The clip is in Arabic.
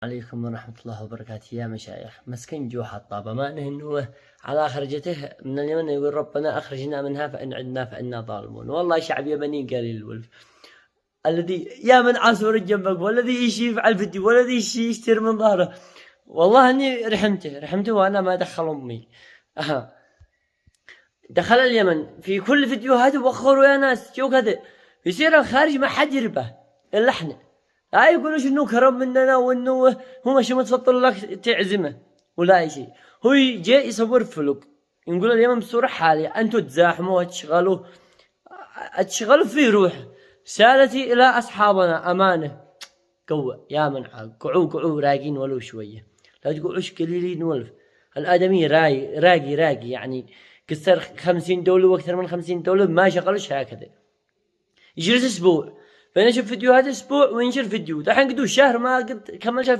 عليكم ورحمة الله وبركاته يا مشايخ. مسكين جوح الطابة ما إنه على خرجته من اليمن يقول ربنا أخرجنا منها فإن عدنا فإنا ظالمون. والله شعب يمني قليل الولف الذي يا من عصور جنبك والذي يشيف على الفيديو والذي يشتري من ظهره. والله اني رحمته وانا ما دخل امي. دخل اليمن في كل فيديوهاته وخروا يا ناس شو كذا يصير الخارج ما حد يربه الا احنا. لا يقولوا انه كرم مننا وانه هو مش متفضل لك تعزمه ولا اي شيء. هو جاي يصور فلوق يقول اليمن بصورة حالية انتوا تزاحموا تشغلوا في روح سالتي الى اصحابنا امانه قوة يا من قعوا راقين ولو شوية. لا تقعوش قليلين ولف. الآدمي راقي يعني كسر 50 دولة واكثر من 50 دولة ما شغلش هكذا. يجلس اسبوع فنشوف فيديوهات اسبوع وينشر فيديو. الحين قدو شهر ما قد كمل الفيديو.